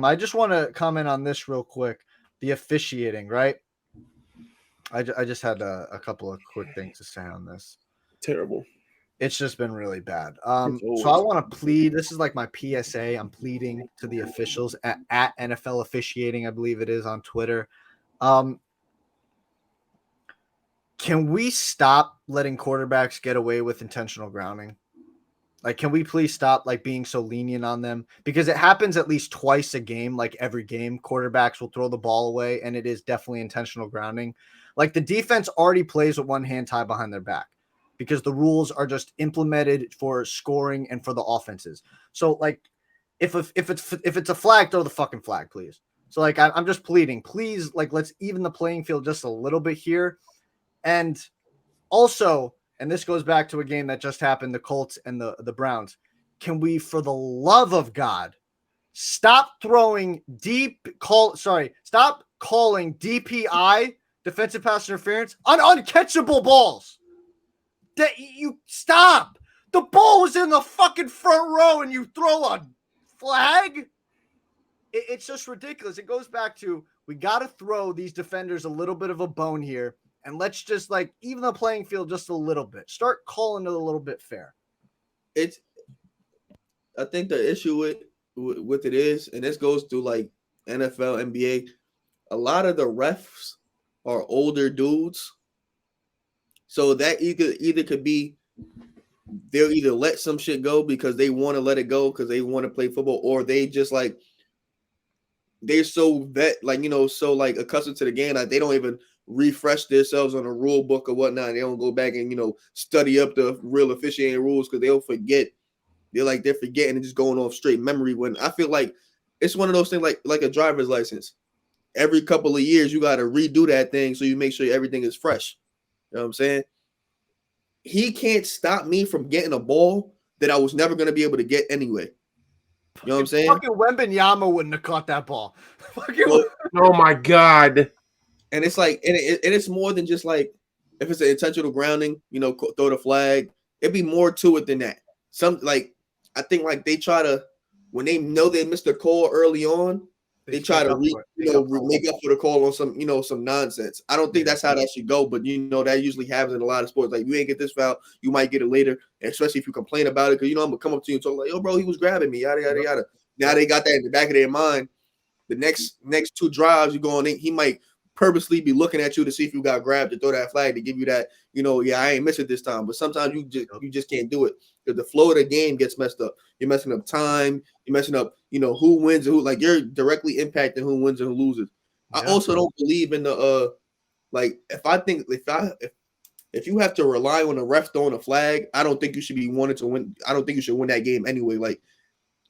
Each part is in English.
I just want to comment on this real quick. The officiating, right? I just had a couple of quick things to say on this. Terrible. It's just been really bad. So I want to plead. This is like my PSA. I'm pleading to the officials at NFL officiating, I believe it is, on Twitter. Can we stop letting quarterbacks get away with intentional grounding? Like, can we please stop like being so lenient on them? Because it happens at least twice a game. Like every game, quarterbacks will throw the ball away, and it is definitely intentional grounding. Like the defense already plays with one hand tied behind their back because the rules are just implemented for scoring and for the offenses. So like, if it's a flag, throw the fucking flag, please. So like, I'm just pleading, please, like let's even the playing field just a little bit here, and also. And this goes back to a game that just happened, the Colts and the Browns. Can we, for the love of God, stop throwing stop calling DPI, defensive pass interference, on uncatchable balls. That you stop. The ball was in the fucking front row and you throw a flag? It's just ridiculous. It goes back to, we got to throw these defenders a little bit of a bone here. And let's just like even the playing field just a little bit. Start calling it a little bit fair. I think the issue with it is, and this goes through like NFL, NBA, a lot of the refs are older dudes. So that either could be they'll either let some shit go because they want to let it go because they want to play football, or they just like they're so so like accustomed to the game that they don't even refresh themselves on a rule book or whatnot. They don't go back and study up the real officiating rules because they'll forget. They're forgetting and just going off straight memory. When I feel like it's one of those things like a driver's license. Every couple of years you got to redo that thing so you make sure everything is fresh. You know what I'm saying? He can't stop me from getting a ball that I was never going to be able to get anyway. You know what I'm saying? Fucking Wembanyama wouldn't have caught that ball. Oh my God. And it's like, and it's more than just like, if it's an intentional grounding, throw the flag. It'd be more to it than that. I think like they try to, when they know they missed a call early on, they try to make up for the call on some nonsense. I don't think that's how that should go, but that usually happens in a lot of sports. Like, you ain't get this foul, you might get it later, and especially if you complain about it, because I'm gonna come up to you and talk like, yo, bro, he was grabbing me, yada yada yada. Now they got that in the back of their mind. The next two drives you go on, he might purposely be looking at you to see if you got grabbed to throw that flag to give you that, I ain't miss it this time. But sometimes you just can't do it because the flow of the game gets messed up. You're messing up time. You're messing up, who wins and who, like, you're directly impacting who wins and who loses. Yeah. I also don't believe in the if you have to rely on the ref throwing a flag, I don't think you should be wanting to win. I don't think you should win that game anyway. Like,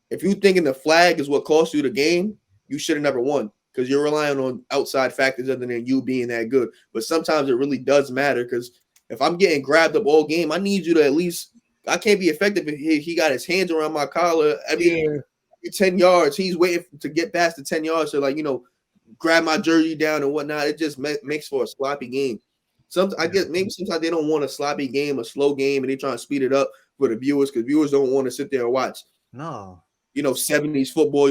if you thinking the flag is what cost you the game, you should have never won. Because you're relying on outside factors other than you being that good. But sometimes it really does matter, because if I'm getting grabbed up all game, I need you to at least – I can't be effective if he got his hands around my collar. I mean, 10 yards, he's waiting to get past the 10 yards to, grab my jersey down and whatnot. It just makes for a sloppy game. I guess maybe sometimes they don't want a sloppy game, a slow game, and they try to speed it up for the viewers because viewers don't want to sit there and watch. No. 70s football,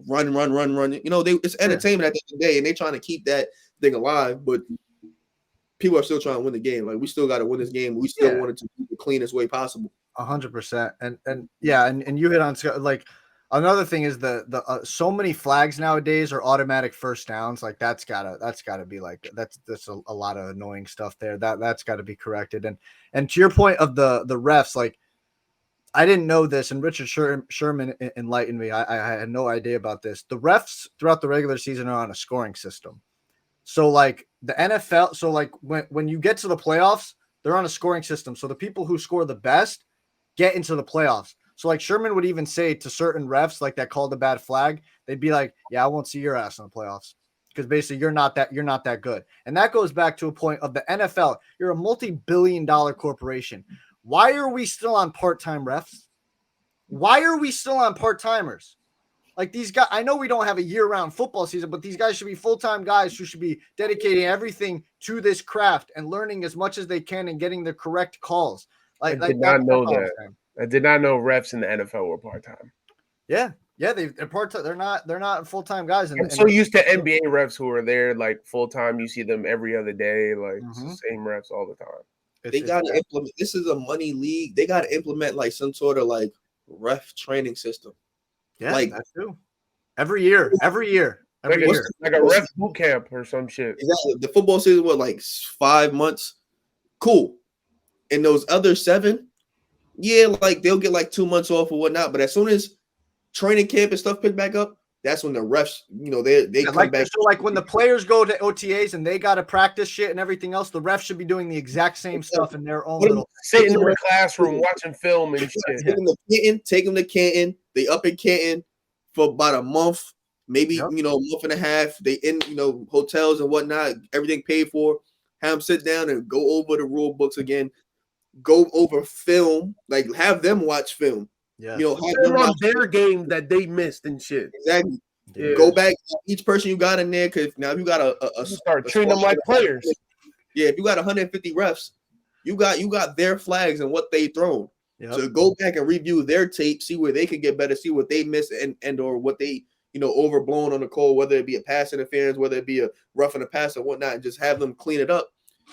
run. It's entertainment at the end of the day, and they're trying to keep that thing alive, but people are still trying to win the game. Like, we still got to win this game. We still want it to be the cleanest way possible. 100%. And you hit on, like, another thing is the so many flags nowadays are automatic first downs. Like, that's gotta be like, that's a lot of annoying stuff there. That's got to be corrected. And to your point of the refs, like, I didn't know this, and Richard Sherman enlightened me. I had no idea about this. The refs throughout the regular season are on a scoring system. So, like, the NFL, so like when you get to the playoffs, they're on a scoring system. So the people who score the best get into the playoffs. So, like, Sherman would even say to certain refs, like, that called a bad flag, they'd be like, "Yeah, I won't see your ass in the playoffs." Because basically you're not that good. And that goes back to a point of the NFL. You're a multi-billion-dollar corporation. Why are we still on part-time refs? Why are we still on part-timers? Like, these guys, I know we don't have a year-round football season, but these guys should be full-time guys who should be dedicating everything to this craft and learning as much as they can and getting the correct calls. I did not know that. I did not know refs in the NFL were part-time. Yeah. Yeah, they're part-time. They're not full-time guys. I'm so used to NBA refs who are there like full-time. You see them every other day, like it's the same refs all the time. They got to implement. This is a money league. They got to implement like some sort of like ref training system. Yeah, like that's true. Every year. Like a ref boot camp or some shit. Exactly. The football season was like 5 months. Cool. And those other 7, yeah, like they'll get like 2 months off or whatnot. But as soon as training camp and stuff pick back up, that's when the refs, they come back. So like when the players go to OTAs and they got to practice shit and everything else, the refs should be doing the exact same stuff in their own little sitting in the classroom watching film and shit. Take them to Canton. They up in Canton for about a month, maybe a month and a half. They in hotels and whatnot, everything paid for. Have them sit down and go over the rule books again. Go over film, like have them watch film. Yeah, have them on their game that they missed and shit. Exactly. Yeah. Go back each person you got in there, because now you got a start treating them like players. Yeah, if you got 150 refs, you got their flags and what they thrown. Yep. So go back and review their tape, see where they can get better, see what they missed and or what they overblown on the call, whether it be a pass interference, whether it be a roughing the pass or whatnot, and just have them clean it up.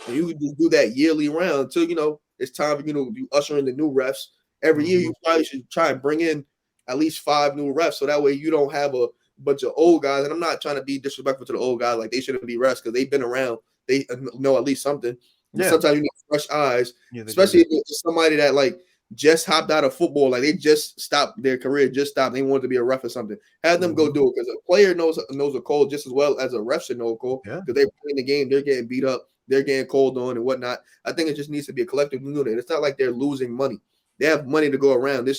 And you can just do that yearly round until it's time for you usher in the new refs. Every year you probably should try and bring in at least 5 new refs, so that way you don't have a bunch of old guys. And I'm not trying to be disrespectful to the old guys, like they shouldn't be refs because they've been around. They know at least something. Yeah. Sometimes you need fresh eyes, especially if it's somebody that like just hopped out of football, like they just stopped their career, they wanted to be a ref or something. Have them go do it, because a player knows a call just as well as a ref should know a call, because they're playing the game, they're getting beat up, they're getting called on and whatnot. I think it just needs to be a collective unit. It's not like they're losing money. They have money to go around.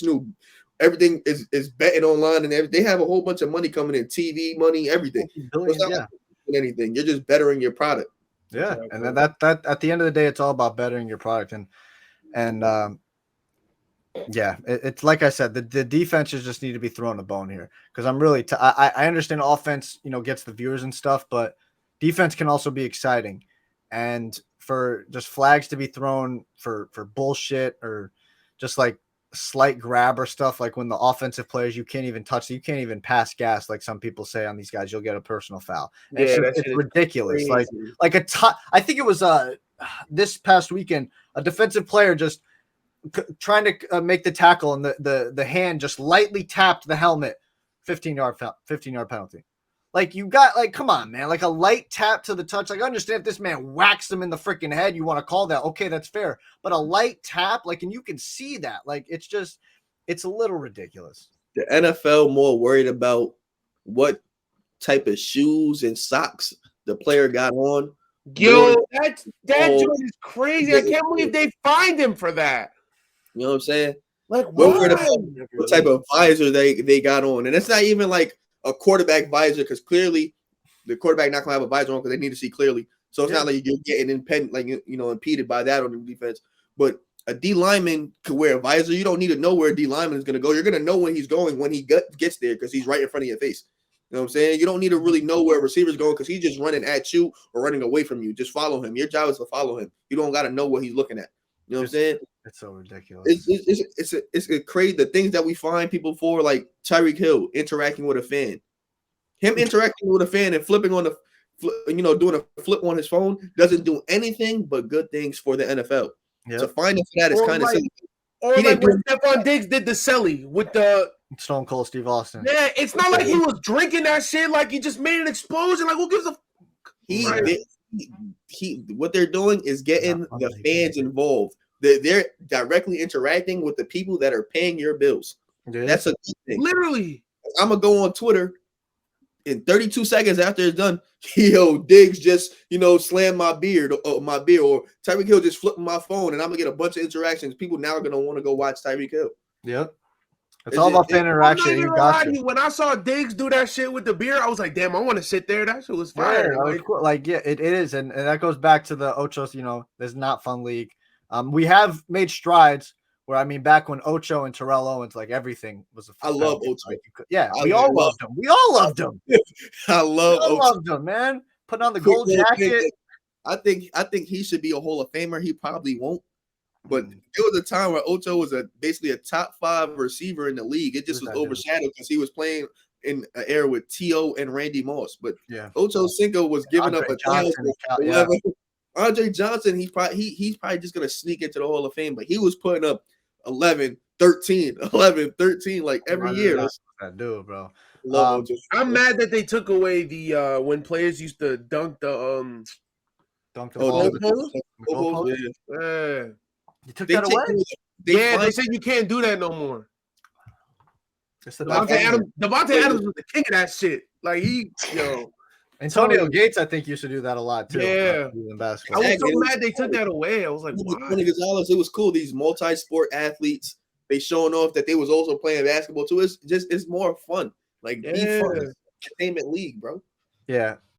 Everything is betting online and everything. They have a whole bunch of money coming in, TV money, everything. Billions, like anything. You're just bettering your product. Yeah, and then that at the end of the day, it's all about bettering your product. It's like I said, the defenses just need to be thrown a bone here, because I'm really I understand offense gets the viewers and stuff, but defense can also be exciting, and for just flags to be thrown for bullshit or just like slight grab or stuff, like when the offensive players, you can't even touch, you can't even pass gas, like some people say on these guys, you'll get a personal foul. It's ridiculous. Crazy. Like I think it was this past weekend, a defensive player just trying to make the tackle, and the hand just lightly tapped the helmet. 15-yard penalty. Like, you got, like, come on, man. Like a light tap to the touch. Like, I understand if this man whacks him in the freaking head, you want to call that. Okay, that's fair. But a light tap, like, and you can see that. Like, it's a little ridiculous. The NFL more worried about what type of shoes and socks the player got on. Yo, that joint is crazy. I can't believe they fined him for that. You know what I'm saying? Like, what type of visor they got on. And it's not even like a quarterback visor, because clearly the quarterback not gonna have a visor on because they need to see clearly. So it's not like you're getting impeded by that on the defense. But a D lineman could wear a visor. You don't need to know where a D lineman is gonna go. You're gonna know when he's going when he gets there, because he's right in front of your face. You know what I'm saying? You don't need to really know where a receiver's going, because he's just running at you or running away from you. Just follow him. Your job is to follow him. You don't got to know what he's looking at. You know what I'm saying? It's so ridiculous. It's crazy, the things that we find people for, like Tyreek Hill interacting with a fan. Him interacting with a fan and flipping on doing a flip on his phone doesn't do anything but good things for the NFL. Yep. So finding for that is kind of silly. Or like when Stephon Diggs did the celly with the Stone Cold Steve Austin. Yeah, it's not like he was drinking that shit. Like, he just made an explosion. Like, who gives a? What they're doing is getting the fans involved. They're directly interacting with the people that are paying your bills. Yeah. That's a good thing. Literally, I'm gonna go on Twitter in 32 seconds after it's done. Yo, Diggs just slammed my beard, or Tyreek Hill just flipped my phone, and I'm gonna get a bunch of interactions. People now are gonna want to go watch Tyreek Hill. Yep. It's all about fan interaction. When I saw Diggs do that shit with the beer, I was like, damn, I want to sit there. That shit was fire. Yeah, it is. And that goes back to the Ochos, there's not fun league. We have made strides where, back when Ocho and Terrell Owens, like, everything was I love Ocho. Like, we all loved him. We all loved him. I loved him, man. Putting on the gold jacket. I think he should be a Hall of Famer. He probably won't. But there was a time where Ocho was basically a top 5 receiver in the league. It just was overshadowed because he was playing in an era with T.O. and Randy Moss. But Ocho Cinco was giving up 1,011. Andre Johnson, he's probably just gonna sneak into the Hall of Fame, but he was putting up 11, 13 like every year. That dude, bro. I'm mad that they took away the when players used to dunk the goalpost. Yeah. You took that away? They said you can't do that no more. Devontae Adams was the king of that shit. Like Antonio Gates, I think, used to do that a lot too. Yeah, basketball. I was so mad they took that away. I was like, Tony Gonzalez, it was cool. These multi-sport athletes, they showing off that they was also playing basketball too. It's more fun. Like be fun. Entertainment league, bro. Yeah.